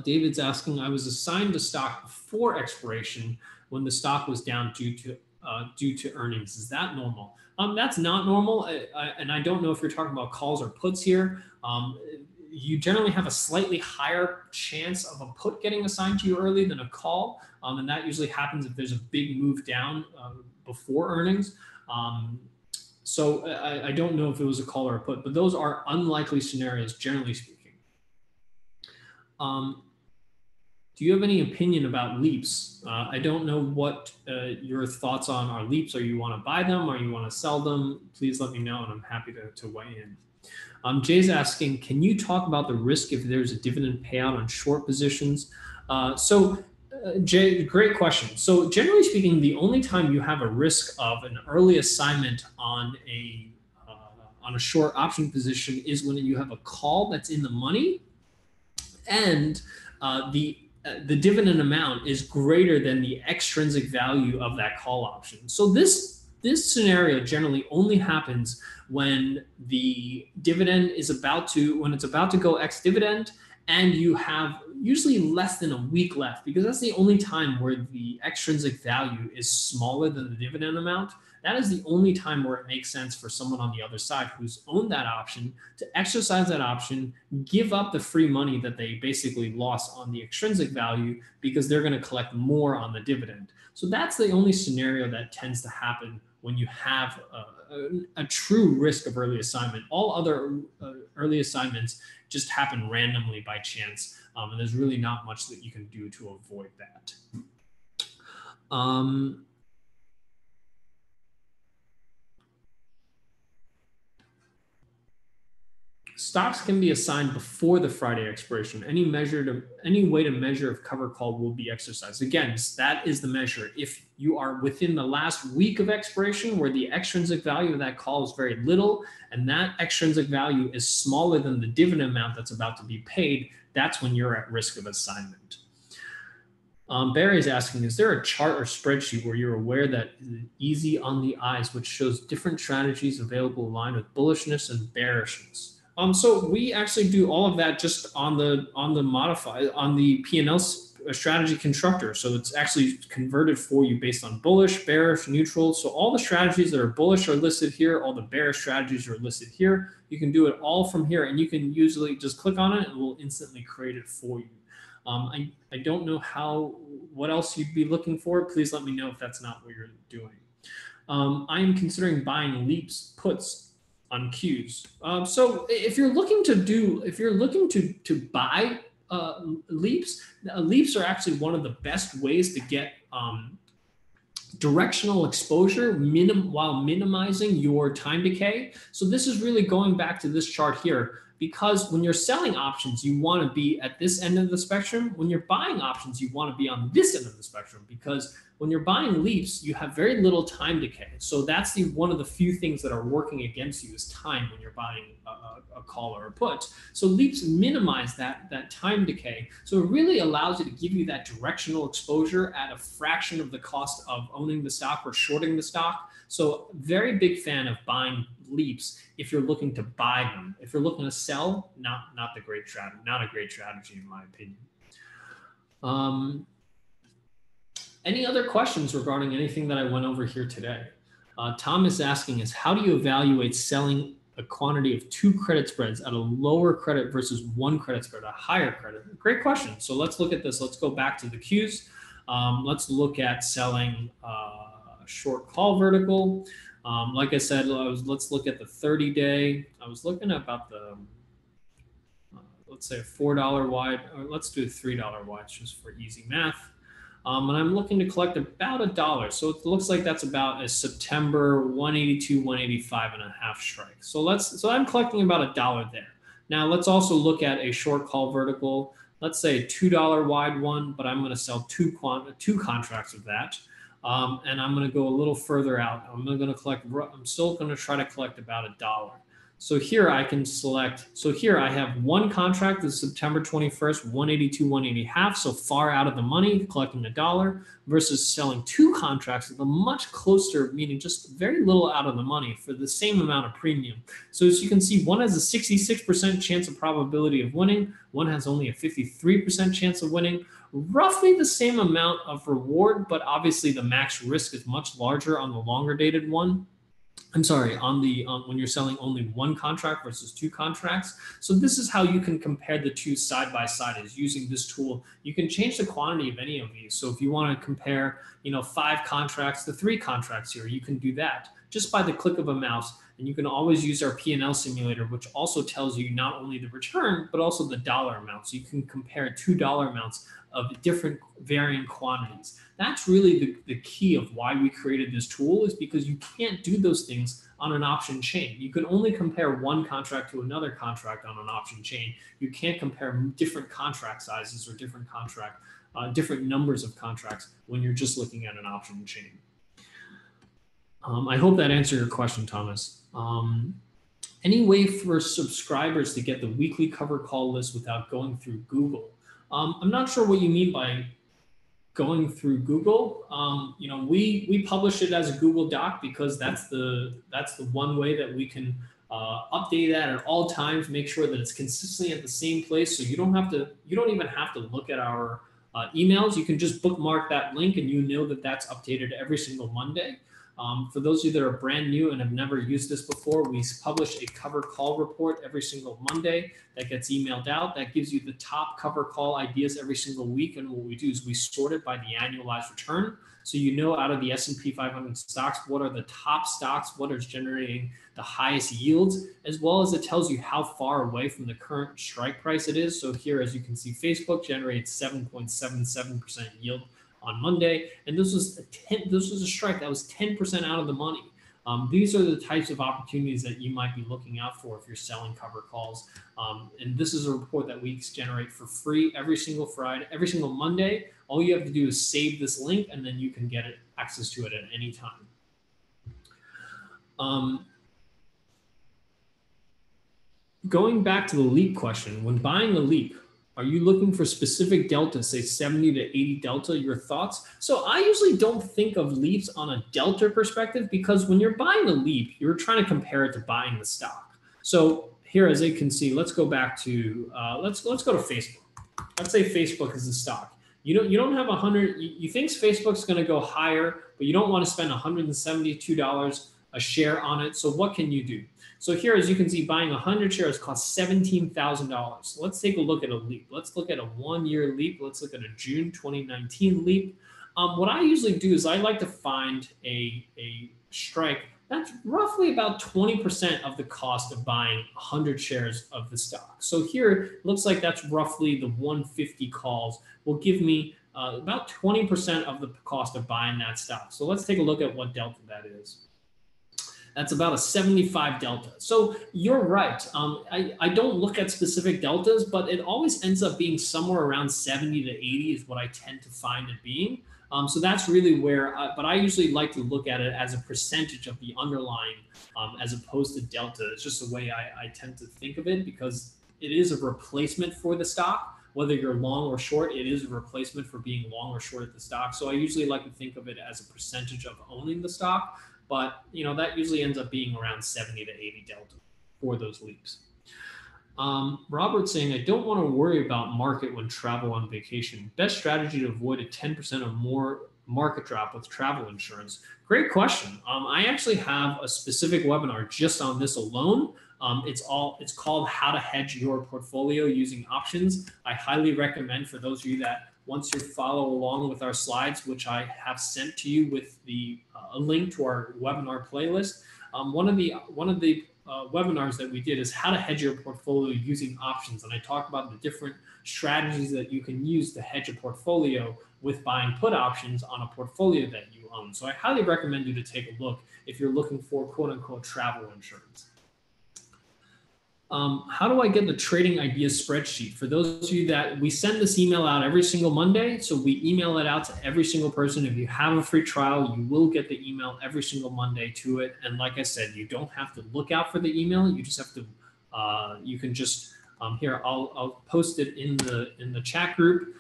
David's asking, I was assigned a stock before expiration when the stock was down due to earnings. Is that normal? That's not normal. And I don't know if you're talking about calls or puts here. You generally have a slightly higher chance of a put getting assigned to you early than a call. And that usually happens if there's a big move down before earnings. So I don't know if it was a call or a put, but those are unlikely scenarios, generally speaking. Do you have any opinion about leaps? I don't know what your thoughts are leaps. Or you want to buy them or you want to sell them? Please let me know and I'm happy to weigh in. Jay's asking, can you talk about the risk if there's a dividend payout on short positions? Jay, great question. So generally speaking, the only time you have a risk of an early assignment on a short option position is when you have a call that's in the money and the dividend amount is greater than the extrinsic value of that call option. So this scenario generally only happens when the dividend is about to go ex-dividend and you have usually less than a week left, because that's the only time where the extrinsic value is smaller than the dividend amount. That is the only time where it makes sense for someone on the other side who's owned that option to exercise that option, give up the free money that they basically lost on the extrinsic value because they're going to collect more on the dividend. So that's the only scenario that tends to happen when you have a true risk of early assignment. All other early assignments just happen randomly by chance, and there's really not much that you can do to avoid that. Stocks can be assigned before the Friday expiration. Any way to measure if cover call will be exercised. Again, that is the measure. If you are within the last week of expiration where the extrinsic value of that call is very little and that extrinsic value is smaller than the dividend amount that's about to be paid, that's when you're at risk of assignment. Barry is asking, is there a chart or spreadsheet where you're aware that is easy on the eyes, which shows different strategies available aligned with bullishness and bearishness? So we actually do all of that just on the P&L strategy constructor. So it's actually converted for you based on bullish, bearish, neutral. So all the strategies that are bullish are listed here. All the bearish strategies are listed here. You can do it all from here, and you can usually just click on it and it will instantly create it for you. I don't know what else you'd be looking for. Please let me know if that's not what you're doing. I am considering buying leaps puts on Qs. So if you're looking to buy leaps, leaps are actually one of the best ways to get directional exposure while minimizing your time decay. So this is really going back to this chart here, because when you're selling options, you want to be at this end of the spectrum. When you're buying options, you want to be on this end of the spectrum, because when you're buying leaps, you have very little time decay. So that's one of the few things that are working against you is time when you're buying a call or a put. So leaps minimize that time decay. So it really allows you to give you that directional exposure at a fraction of the cost of owning the stock or shorting the stock. So very big fan of buying leaps if you're looking to buy them. If you're looking to sell, not a great strategy in my opinion. Any other questions regarding anything that I went over here today? Tom is asking is, how do you evaluate selling a quantity of 2 credit spreads at a lower credit versus 1 credit spread, a higher credit? Great question. So let's look at this. Let's go back to the Qs. Let's look at selling short call vertical. Like I said, let's look at the 30-day. I was looking at about the, let's say a $4 wide, or let's do a $3 wide just for easy math. And I'm looking to collect about $1. So it looks like that's about a September 182, 185 and a half strike. So I'm collecting about $1 there. Now let's also look at a short call vertical. Let's say a $2 wide one, but I'm going to sell two contracts of that. And I'm going to go a little further out. I'm still going to try to collect about $1. So here I can select, so here I have one contract that's September 21st, 182, 180 so far out of the money, collecting $1, versus selling 2 contracts with a much closer, meaning just very little out of the money for the same amount of premium. So as you can see, one has a 66% chance of probability of winning, one has only a 53% chance of winning, roughly the same amount of reward, but obviously the max risk is much larger on the longer dated one. I'm sorry, on the when you're selling only 1 contract versus 2 contracts. So this is how you can compare the two side by side, is using this tool. You can change the quantity of any of these. So if you want to compare, 5 contracts to 3 contracts here, you can do that just by the click of a mouse. And you can always use our P&L simulator, which also tells you not only the return, but also the dollar amount. So you can compare $2 amounts of different varying quantities. That's really the key of why we created this tool, is because you can't do those things on an option chain. You can only compare one contract to another contract on an option chain. You can't compare different contract sizes or different numbers of contracts when you're just looking at an option chain. I hope that answered your question, Thomas. Any way for subscribers to get the weekly cover call list without going through Google? I'm not sure what you mean by going through Google. We publish it as a Google Doc because that's the one way that we can update that at all times, make sure that it's consistently at the same place. So you don't even have to look at our emails. You can just bookmark that link and that that's updated every single Monday. For those of you that are brand new and have never used this before, we publish a cover call report every single Monday that gets emailed out. That gives you the top cover call ideas every single week. And what we do is we sort it by the annualized return. So out of the S&P 500 stocks, what are the top stocks, what is generating the highest yields, as well as it tells you how far away from the current strike price it is. So here, as you can see, Facebook generates 7.77% yield on Monday, and this was a strike that was 10% out of the money. These are the types of opportunities that you might be looking out for if you're selling cover calls. And this is a report that we generate for free every single Friday, every single Monday. All you have to do is save this link, and then you can get access to it at any time. Going back to the leap question, when buying a leap, Are you looking for specific delta, say 70 to 80 delta? Your thoughts? So I usually don't think of leaps on a delta perspective, because when you're buying a leap, you're trying to compare it to buying the stock. So here, as you can see, let's go back to let's go to Facebook. Let's say Facebook is the stock. You don't have 100. You think Facebook's going to go higher, but you don't want to spend $172 a share on it. So what can you do? So here, as you can see, buying 100 shares costs $17,000. Let's take a look at a leap. Let's look at a 1-year leap. Let's look at a June 2019 leap. What I usually do is I like to find a strike that's roughly about 20% of the cost of buying 100 shares of the stock. So here, it looks like that's roughly the 150 calls will give me about 20% of the cost of buying that stock. So let's take a look at what delta that is. That's about a 75 delta. So you're right. I don't look at specific deltas, but it always ends up being somewhere around 70 to 80 is what I tend to find it being. So that's really where, but I usually like to look at it as a percentage of the underlying as opposed to delta. It's just the way I tend to think of it, because it is a replacement for the stock. Whether you're long or short, it is a replacement for being long or short at the stock. So I usually like to think of it as a percentage of owning the stock. But that usually ends up being around 70 to 80 delta for those leaps. Robert's saying, I don't want to worry about market when travel on vacation. Best strategy to avoid a 10% or more market drop with travel insurance. Great question. I actually have a specific webinar just on this alone. It's called How to Hedge Your Portfolio Using Options. I highly recommend, for those of you that once you follow along with our slides, which I have sent to you with a link to our webinar playlist. One of the webinars that we did is how to hedge your portfolio using options. And I talked about the different strategies that you can use to hedge a portfolio with buying put options on a portfolio that you own. So I highly recommend you to take a look if you're looking for quote unquote travel insurance. How do I get the trading ideas spreadsheet? For those of you that we send this email out every single Monday, so we email it out to every single person. If you have a free trial, you will get the email every single Monday to it. And like I said, you don't have to look out for the email. You just have to, you can just, here, I'll post it in the chat group.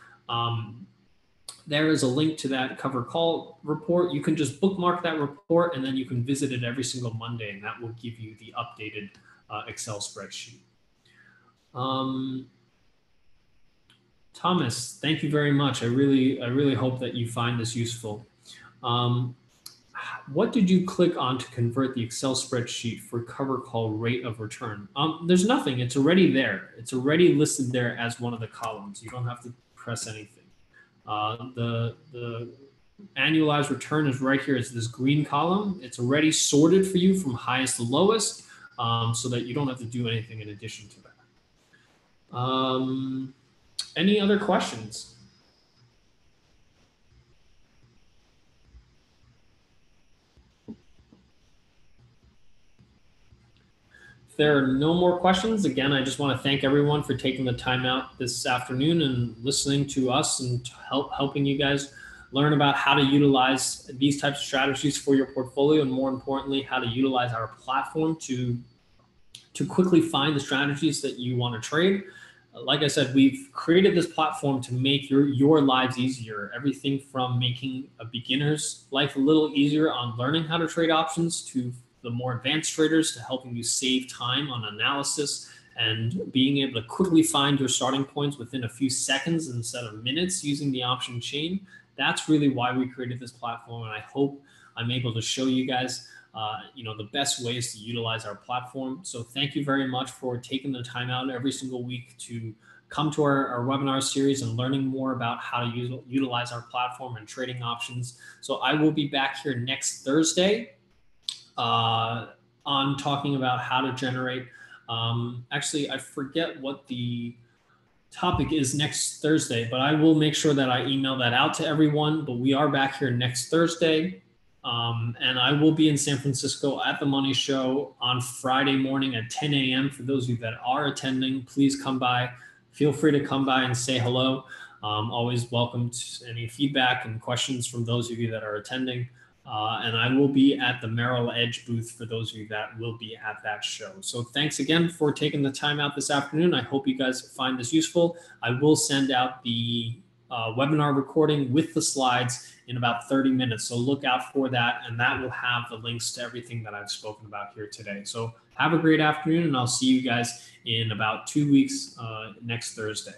There is a link to that cover call report. You can just bookmark that report, and then you can visit it every single Monday, and that will give you the updated Excel spreadsheet. Thomas, thank you very much. I really hope that you find this useful. What did you click on to convert the Excel spreadsheet for cover call rate of return? There's nothing. It's already there. It's already listed there as one of the columns. You don't have to press anything. The annualized return is right here. It's this green column. It's already sorted for you from highest to lowest. So that you don't have to do anything in addition to that. Any other questions? If there are no more questions, again, I just want to thank everyone for taking the time out this afternoon and listening to us and helping you guys learn about how to utilize these types of strategies for your portfolio, and more importantly, how to utilize our platform to quickly find the strategies that you want to trade. Like I said, we've created this platform to make your lives easier. Everything from making a beginner's life a little easier on learning how to trade options, to the more advanced traders, to helping you save time on analysis and being able to quickly find your starting points within a few seconds instead of minutes using the option chain. That's really why we created this platform, and I hope I'm able to show you guys the best ways to utilize our platform. So thank you very much for taking the time out every single week to come to our webinar series and learning more about how to utilize our platform and trading options. So I will be back here next Thursday on talking about how to generate. Actually, I forget what the topic is next Thursday, but I will make sure that I email that out to everyone. But we are back here next Thursday. And I will be in San Francisco at the Money Show on Friday morning at 10 a.m. For those of you that are attending, please come by. Feel free to come by and say hello. Always welcome to any feedback and questions from those of you that are attending. And I will be at the Merrill Edge booth for those of you that will be at that show. So thanks again for taking the time out this afternoon. I hope you guys find this useful. I will send out the webinar recording with the slides in about 30 minutes. So look out for that, and that will have the links to everything that I've spoken about here today. So have a great afternoon, and I'll see you guys in about 2 weeks next Thursday.